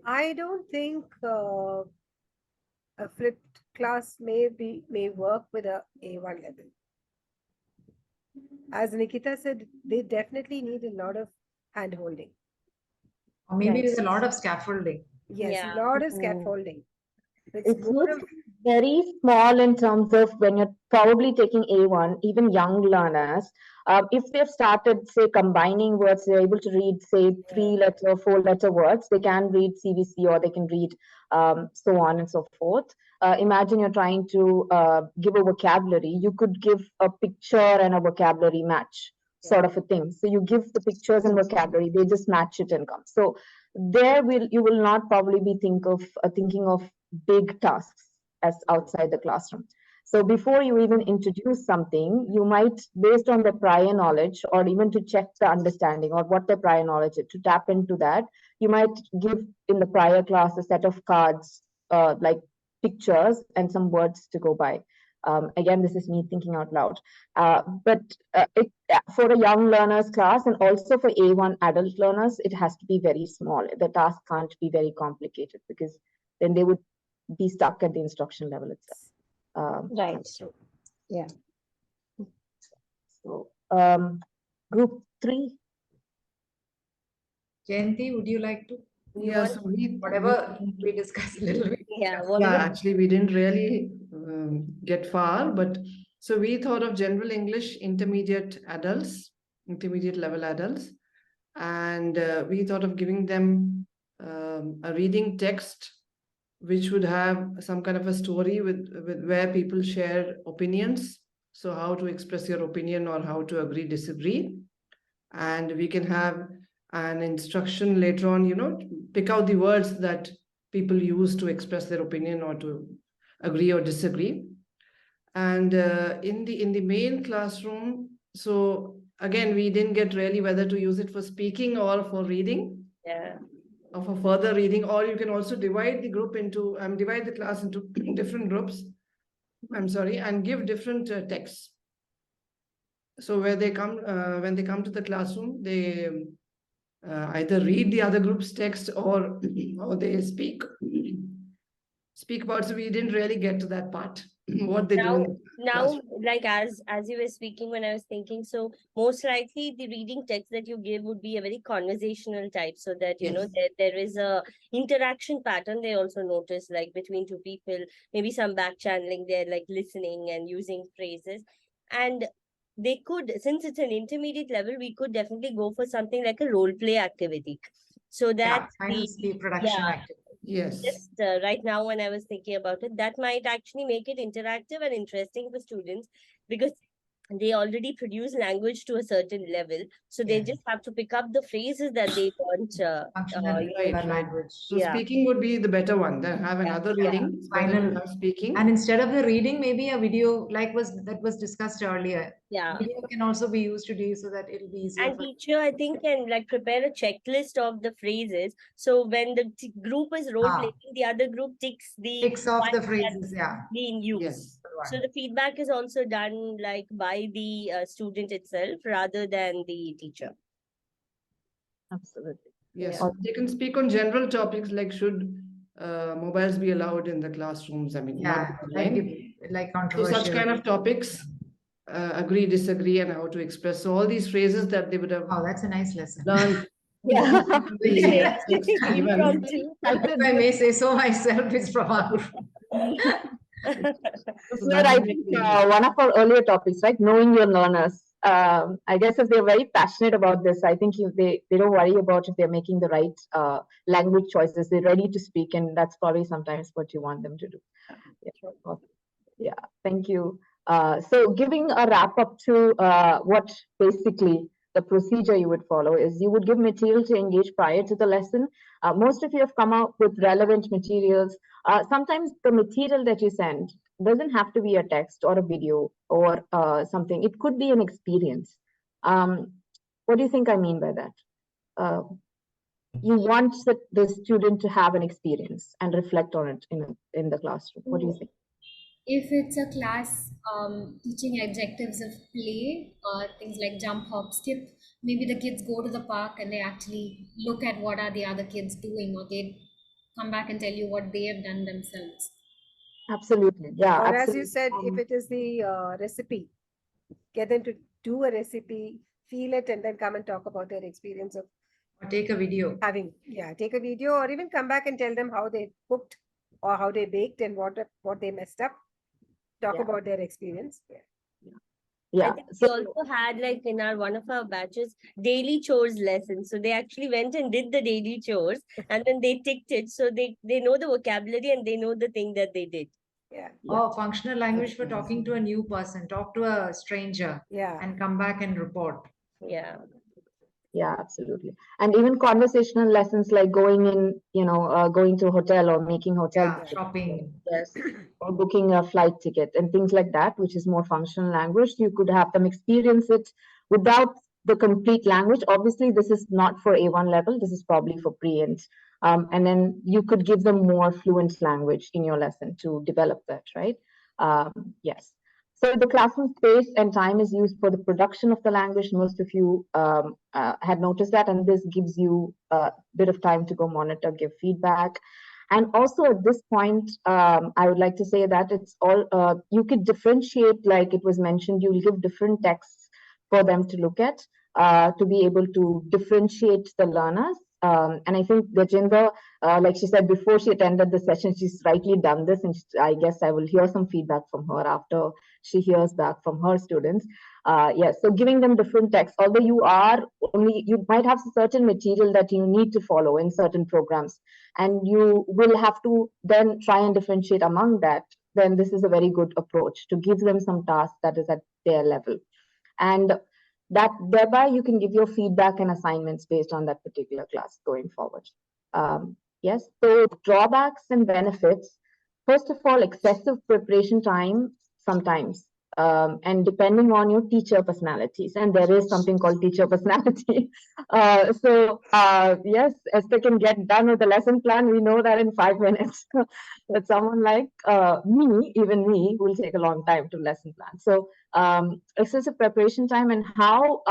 I don't think a flipped class may work with a A1 level. As Nikita said, they definitely need a lot of hand holding. Or maybe Right. with a lot of scaffolding. Yes, Yeah. a lot of Mhm. scaffolding. It It's more looks of very small in terms of when you're probably taking A1, even young learners. If they've started, say, combining words, they're able to read, say, 3-letter, 4-letter words, they can read CVC or they can read so on and so forth. Imagine you're trying to give a vocabulary. You could give a picture and a vocabulary match. sort of a thing. So you give the pictures and vocabulary, they just match it and come. So there you will not probably be thinking of big tasks as outside the classroom. So before you even introduce something, you might, based on the prior knowledge, or even to check the understanding or what the prior knowledge is, to tap into that, you might give in the prior class a set of cards, like pictures and some words to go by. Again, this is me thinking out loud. For a young learners class and also for A1 adult learners, it has to be very small. The task can't be very complicated because then they would be stuck at the instruction level itself. Right. Yeah. So, group 3. Jayanti, would you like to? Yeah, so Whatever we discussed a little bit. Yeah, actually, we didn't really get far, but so we thought of general English intermediate level adults, and we thought of giving them a reading text which would have some kind of a story with where people share opinions. So how to express your opinion or how to agree, disagree. And we can have an instruction later on, pick out the words that people use to express their opinion or to agree or disagree. And in the main classroom, so again, we didn't get really whether to use it for speaking or for reading. Yeah. Or for further reading, or you can also divide the class into different groups. And give different texts. So when they come to the classroom, they either read the other group's text or they speak about. So we didn't really get to that part. What they do. Now, like as you were speaking, when I was thinking, so most likely the reading text that you give would be a very conversational type, so that there is a interaction pattern. They also notice, like between two people, maybe some back channeling, they're like listening and using phrases. And they could, since it's an intermediate level, we could definitely go for something like a role play activity, so that the production activity. Yes. Just right now, when I was thinking about it, that might actually make it interactive and interesting for students, because they already produce language to a certain level. So they just have to pick up the phrases that they want. Language. So speaking would be the better one. Then have another reading. Final speaking. And instead of the reading, maybe a video that was discussed earlier. Yeah. Video can also be used today so that it'll be easier. And teacher, I think, can like prepare a checklist of the phrases. So when the group is role playing, the other group ticks off the phrases, being used. Yes. So the feedback is also done like by the student itself rather than the teacher. Absolutely. Yes. Yeah. They can speak on general topics like should mobiles be allowed in the classrooms? I mean, like controversial. So such kind of topics, agree, disagree, and how to express. So all these phrases that they would have. Oh, that's a nice lesson. Learned. If I may say so myself, is from our group. So I think one of our earlier topics, right? Knowing your learners. I guess if they're very passionate about this, I think they don't worry about if they're making the right language choices. They're ready to speak, and that's probably sometimes what you want them to do. Yeah, thank you. So giving a wrap up to what basically the procedure you would follow is you would give material to engage prior to the lesson. Most of you have come up with relevant materials. Sometimes the material that you send doesn't have to be a text or a video or something. It could be an experience. What do you think I mean by that? You want the student to have an experience and reflect on it in the classroom. What do you think? If it's a class teaching objectives of play, things like jump, hop, skip, maybe the kids go to the park and they actually look at what are the other kids doing, or they come back and tell you what they have done themselves. Absolutely, yeah. Or as you said, if it is the recipe, get them to do a recipe, feel it, and then come and talk about their experience of. Or take a video. Take a video, or even come back and tell them how they cooked or how they baked and what they messed up. Talk about their experience. Yeah. I think we also had, like, in one of our batches, daily chores lessons. So they actually went and did the daily chores and then they ticked it. So they know the vocabulary and they know the thing that they did. Yeah. Oh, functional language for talking to a new person, talk to a stranger, and come back and report. Yeah. Yeah, absolutely. And even conversational lessons like going in, going to a hotel or making hotel Yeah, bookings. shopping. Yes, or booking a flight ticket and things like that, which is more functional language. You could have them experience it without the complete language. Obviously, this is not for A1 level. This is probably for pre-int. And then you could give them more fluent language in your lesson to develop that, right? Yes. So the classroom space and time is used for the production of the language. Most of you had noticed that, and this gives you a bit of time to go monitor, give feedback. And also at this point, I would like to say that it's all, you could differentiate, like it was mentioned, you'll give different texts for them to look at to be able to differentiate the learners. And I think Gajendra, like she said before she attended the session, she's rightly done this. And I guess I will hear some feedback from her after she hears back from her students. Yes, so giving them different texts, although you might have certain material that you need to follow in certain programs, and you will have to then try and differentiate among that, then this is a very good approach to give them some task that is at their level. And that thereby you can give your feedback and assignments based on that particular class going forward. Yes, so drawbacks and benefits. First of all, excessive preparation time sometimes. And depending on your teacher personalities, and there is something called teacher personality. Yes, Esther can get done with the lesson plan. We know that in 5 minutes. But someone like me, even me, will take a long time to lesson plan. So excessive preparation time, and how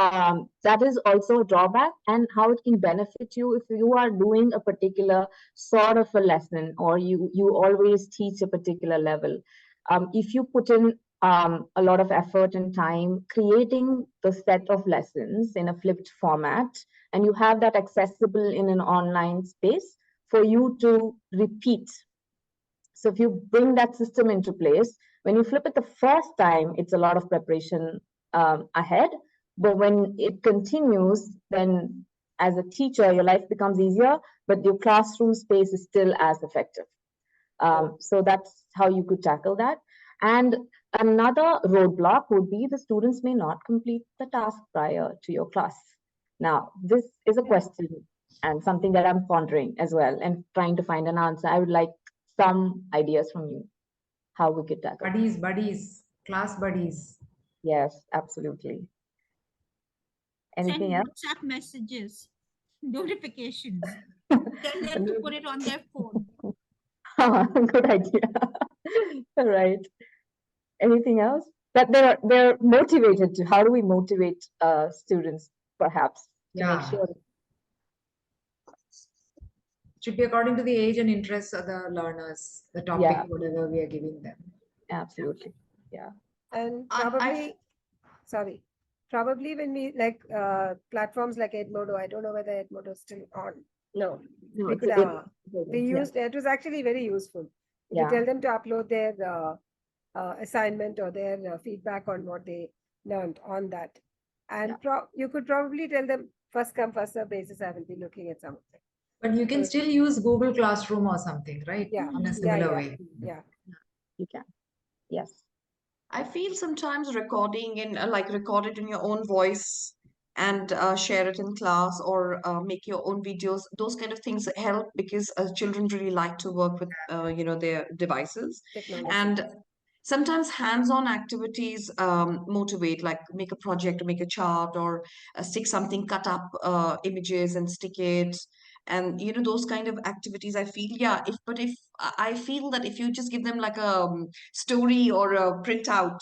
that is also a drawback, and how it can benefit you if you are doing a particular sort of a lesson, or you always teach a particular level. If you put in a lot of effort and time creating the set of lessons in a flipped format, and you have that accessible in an online space for you to repeat. So if you bring that system into place, when you flip it the first time, it's a lot of preparation ahead. But when it continues, then as a teacher, your life becomes easier, but your classroom space is still as effective. So that's how you could tackle that. And another roadblock would be the students may not complete the task prior to your class. Now, this is a question and something that I'm pondering as well and trying to find an answer. I would like some ideas from you, how we could tackle. Buddies, class buddies. Yes, absolutely. Anything Send else? WhatsApp messages, notifications. Tell them to put it on their phone. Good idea. All right. Anything else? That they're motivated to. How do we motivate students, perhaps, to make sure? Should be according to the age and interests of the learners, the topic, whatever we are giving them. Absolutely. Yeah. And probably when we like platforms like Edmodo, I don't know whether Edmodo is still on. No. We could we used it was actually very useful. You tell them to upload their assignment or their feedback on what they learned on that, and you could probably tell them first come first serve basis. I will be looking at some of them. But you can still use Google Classroom or something, right? Yeah, in a similar way. Yeah, you can. Yes. I feel sometimes recording in record it in your own voice and share it in class, or make your own videos. Those kind of things help, because children really like to work with their devices. technology. And sometimes hands-on activities motivate, like make a project or make a chart, or stick something, cut up images and stick it. And those kind of activities, I feel, if I feel that if you just give them like a story or a printout,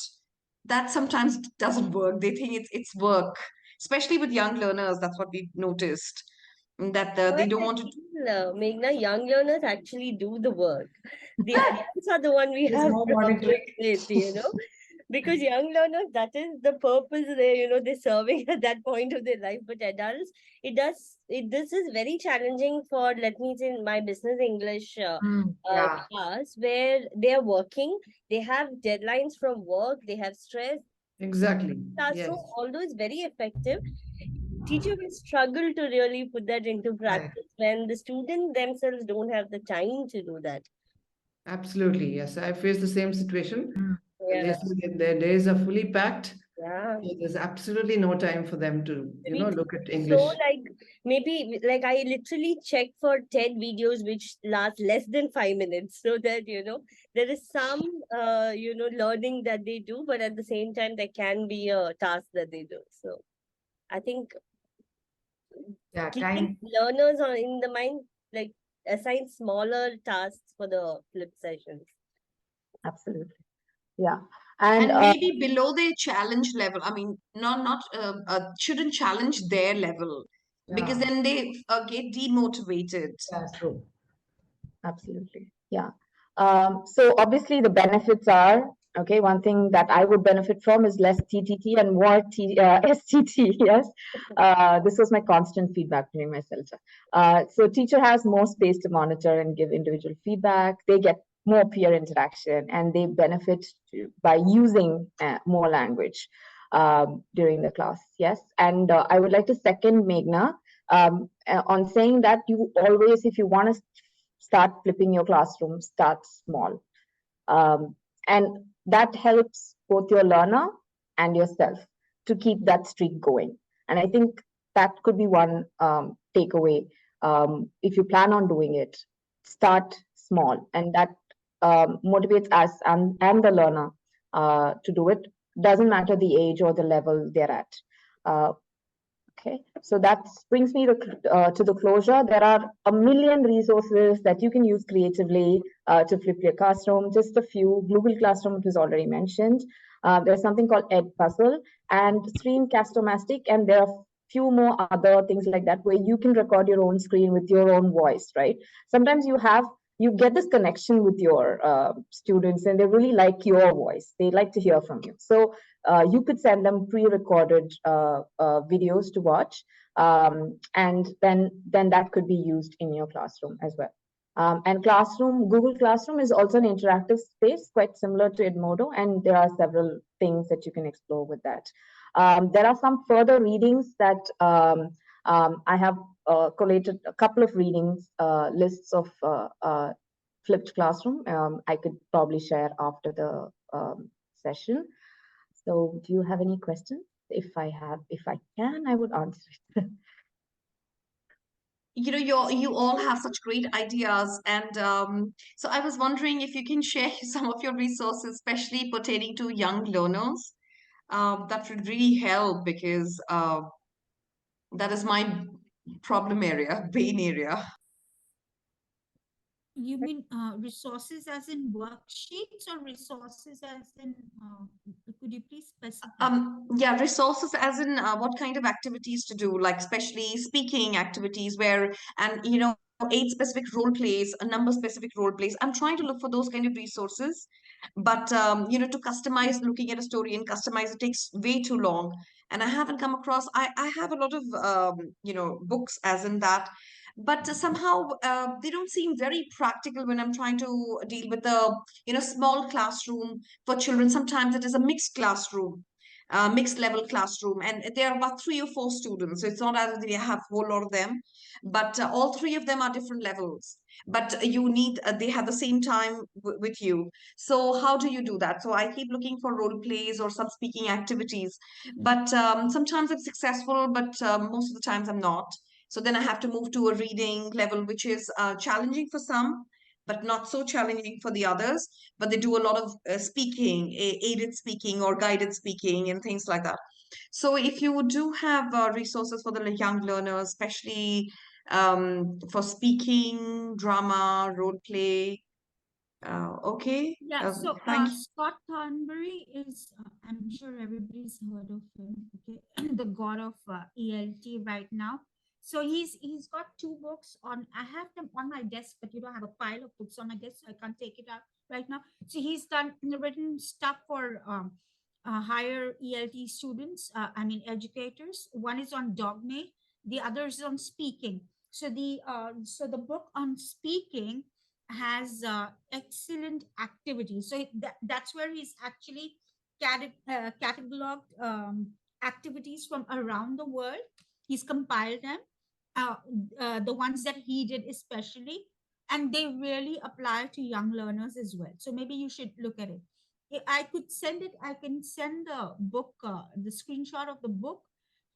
that sometimes doesn't work. They think it's work, especially with young learners. That's what we've noticed, that they don't want to. Meghna, young learners actually do the work. The adults are the one we have problems with, because young learners, that is the purpose there, they're serving at that point of their life. But adults, this is very challenging for, let me say, my business English class, where they're working, they have deadlines from work, they have stress. Exactly. Classroom, although it's very effective, teacher will struggle to really put that into practice when the students themselves don't have the time to do that. Absolutely. Yes, I face the same situation. Yeah. Their days are fully packed. Yeah. So there's absolutely no time for them to, look at English. So maybe I literally check for 10 videos which last less than 5 minutes, so that there is some learning that they do, but at the same time there can be a task that they do. So I think Yeah, keeping time. learners on in the mind, assign smaller tasks for the flip sessions. Absolutely. Yeah. And maybe below their challenge level. I mean, not shouldn't challenge their level, because Yeah, then they get demotivated. that's true. Absolutely. Yeah. So obviously the benefits are, okay, one thing that I would benefit from is less TTT and more STT. Yes. This was my constant feedback during my CELTA. So teacher has more space to monitor and give individual feedback. They get more peer interaction and they benefit by using more language during the class. Yes. And I would like to second Meghna on saying that you always, if you want to start flipping your classroom, start small. And that helps both your learner and yourself to keep that streak going. And I think that could be one takeaway. If you plan on doing it, start small. And that motivates us and the learner to do it. Doesn't matter the age or the level they're at. Okay, so that brings me to the closure. There are a million resources that you can use creatively to flip your classroom. Just a few. Google Classroom was already mentioned. There's something called Ed Puzzle and Screencast-O-Matic, and there are few more other things like that where you can record your own screen with your own voice, right? Sometimes you get this connection with your students and they really like your voice. They like to hear from you. So you could send them pre-recorded videos to watch, and then that could be used in your classroom as well. And Google Classroom is also an interactive space, quite similar to Edmodo, and there are several things that you can explore with that. There are some further readings that I have collated a couple of readings, lists of flipped classroom. I could probably share after the session. So do you have any questions? If I can, I would answer it. You all have such great ideas, and so I was wondering if you can share some of your resources, especially pertaining to young learners. That would really help, because that is my problem area, brain area. You mean resources as in worksheets or resources as in, could you please specify? Yeah, resources as in what kind of activities to do, like especially speaking activities and 8 specific role plays, a number specific role plays. I'm trying to look for those kind of resources, but to customize, looking at a story and customize it takes way too long, and I haven't come across. I have a lot of books as in that, but somehow they don't seem very practical when I'm trying to deal with a small classroom for children. Sometimes it is a mixed classroom, mixed level classroom, and there are about 3 or 4 students. So it's not as if they have a whole lot of them, but all 3 of them are different levels. But they have the same time with you. So how do you do that? So I keep looking for role plays or some speaking activities, but sometimes it's successful, but most of the times I'm not. So then I have to move to a reading level, which is challenging for some, but not so challenging for the others. But they do a lot of speaking, aided speaking or guided speaking and things like that. So if you do have resources for the young learners, especially for speaking, drama, role play, okay. Yeah, so Thank you. Scott Thornbury is, I'm sure everybody's heard of him, okay, the god of ELT right now. So he's got 2 books on. I have them on my desk, but I have a pile of books on my desk, so I can't take it out right now. So he's written stuff for higher ELT students, educators. One is on dogma, the other is on speaking. So the book on speaking has excellent activities. So that's where he's actually cataloged activities from around the world. He's compiled them, the ones that he did especially, and they really apply to young learners as well. So maybe you should look at it. I could send it. I can send the book, the screenshot of the book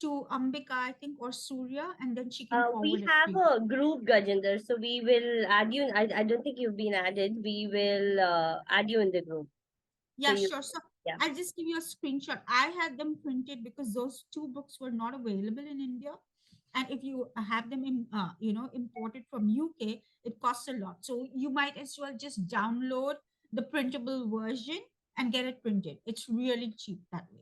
to Ambika, I think, or Surya, and then she can We forward it have to you. a group, Gajinder, so we will add you. I don't think you've been added. We will add you in the group. So Yeah, you, sure. So yeah. I'll just give you a screenshot. I had them printed because those two books were not available in India. And if you have them in, imported from UK, it costs a lot. So you might as well just download the printable version and get it printed. It's really cheap that way.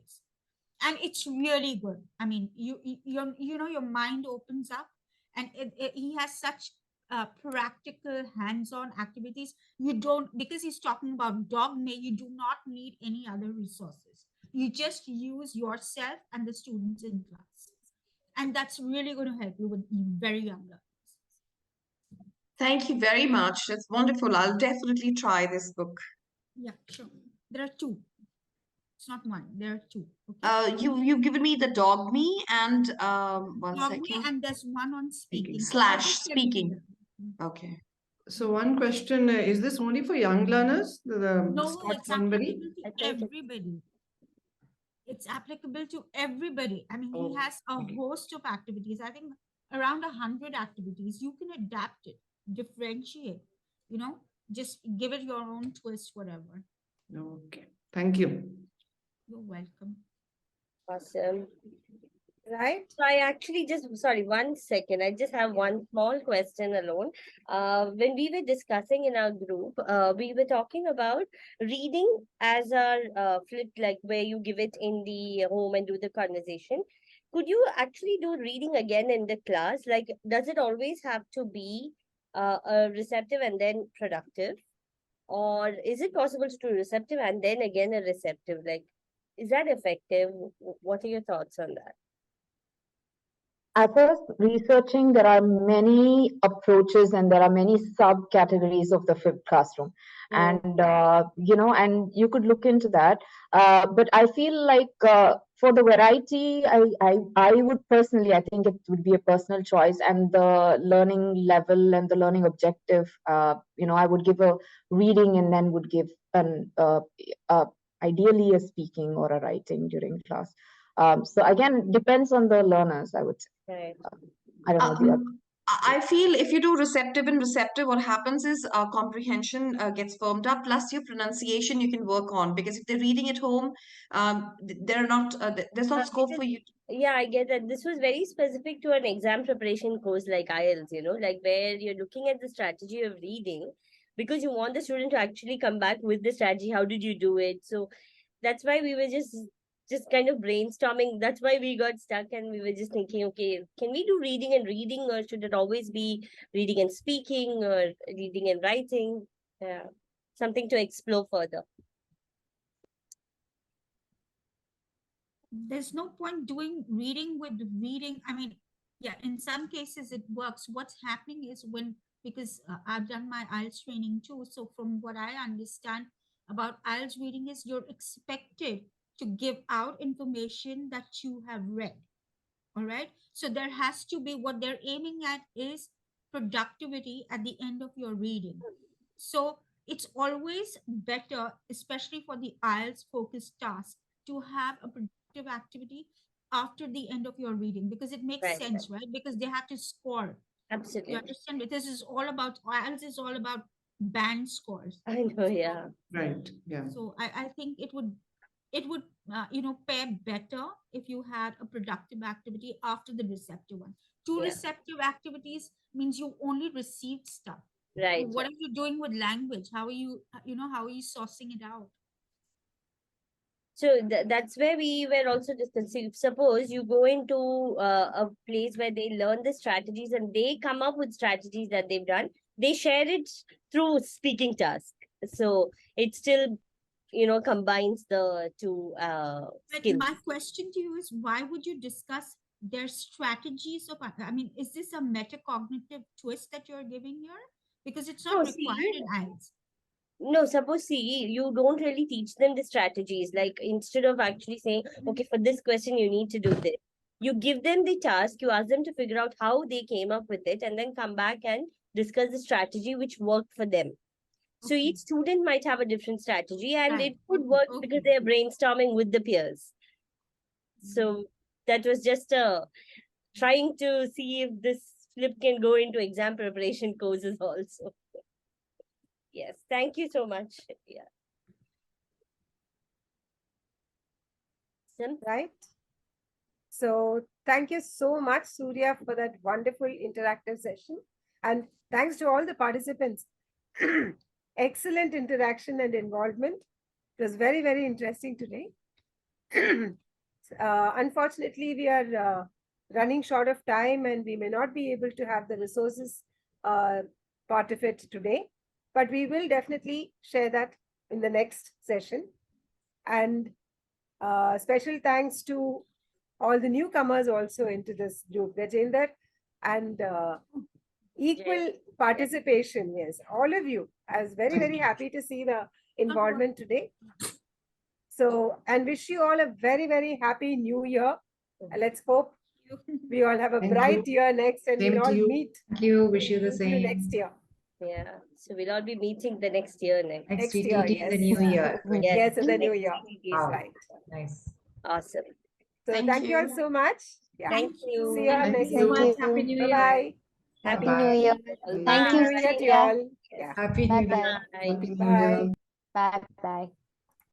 And it's really good. I mean, your mind opens up, and he has such practical hands-on activities. You don't, because he's talking about dogma, you do not need any other resources. You just use yourself and the students in class, and that's really going to help you with very young learners. Thank you very much. That's wonderful. I'll definitely try this book. Yeah, sure. There are two. It's not one. There are two. Okay. You've given me the dog me and one Dogma, second. and there's one on speaking. So Slash I'll just tell you speaking. the- Okay. So one question, is this only for young learners? The No, Scott it's Thornberry? applicable to I think it's- everybody. It's applicable to everybody. I mean, he Oh, has a host of activities. I think around 100 activities. You can adapt it, differentiate, just give it your own twist, whatever. Okay, thank you. You're welcome. awesome. Right? So I actually sorry, 1 second. I just have one small question alone. When we were discussing in our group, we were talking about reading as our flip, like where you give it in the home and do the conversation. Could you actually do reading again in the class? Like, does it always have to be a receptive and then productive? Or is it possible to do receptive and then again a receptive? Like, is that effective? What are your thoughts on that? As I was researching, there are many approaches and there are many subcategories of the flipped classroom. And, and you could look into that. But I feel like for the variety, I would personally, I think it would be a personal choice, and the learning level and the learning objective, I would give a reading and then would give ideally a speaking or a writing during class. So again, depends on the learners, I would say. Right. I don't know the other. I feel if you do receptive and receptive, what happens is comprehension gets firmed up. Plus, your pronunciation you can work on, because if they're reading at home, there's not scope for you. Yeah, I get that. This was very specific to an exam preparation course like IELTS, like where you're looking at the strategy of reading because you want the student to actually come back with the strategy. How did you do it? So that's why we were just kind of brainstorming. That's why we got stuck, and we were just thinking, okay, can we do reading and reading, or should it always be reading and speaking, or reading and writing? Yeah, something to explore further. There's no point doing reading with reading. I mean, yeah, in some cases it works. What's happening is because I've done my IELTS training too. So from what I understand about IELTS reading is you're expected to give out information that you have read. All right. So there has to be, what they're aiming at is productivity at the end of your reading. So it's always better, especially for the IELTS focused task, to have a productive activity after the end of your reading, because it makes sense, right? Because they have to score. Absolutely. You understand? This is all about, IELTS is all about band scores. I know, yeah. Right, yeah. So I think it would pair better if you had a productive activity after the receptive one. Two receptive activities means you only received stuff. Right. What are you doing with language? How are you sourcing it out? So that's where we were also discussing. Suppose you go into a place where they learn the strategies and they come up with strategies that they've done. They share it through speaking task. So it still, combines the two skills. My question to you is, why would you discuss their strategies of, I mean, is this a metacognitive twist that you're giving here? Because it's not required in IELTS. No, suppose, see, you don't really teach them the strategies. Like, instead of actually saying, okay, for this question, you need to do this. You give them the task, you ask them to figure out how they came up with it, and then come back and discuss the strategy which worked for them. So each student might have a different strategy, and Right. it could work because Okay. they're brainstorming with the peers. So that was just trying to see if this flip can go into exam preparation courses also. Yes, thank you so much. Yeah. Sim? Right? So thank you so much, Surya, for that wonderful interactive session. And thanks to all the participants. Excellent interaction and involvement. It was very, very interesting today. Unfortunately, we are running short of time and we may not be able to have the resources part of it today, but we will definitely share that in the next session. And special thanks to all the newcomers also into this group, Gajendra, and equal participation. Yes, all of you. I was very, very happy to see the involvement today. So, and wish you all a very, very happy new year. Let's hope we all have a Thank bright you. year next and Same we'll to all you. meet Thank you. Wish you the with you same. next year. Yeah. So we'll all be meeting the next year next. Next Next year, TTT in the yes. new year. Yes, in the new next year. TTT. Wow. Right. Nice. Awesome. So thank you all so much. Yeah. Thank you. See you all Thank next you. year. Much. Happy New Year. Bye-bye. Happy Bye-bye. New Year. Bye. Thank you, Happy New Year to you Surya. all. Yeah. Happy New Bye Year. bye. Bye. Happy New Bye. Year. Bye bye.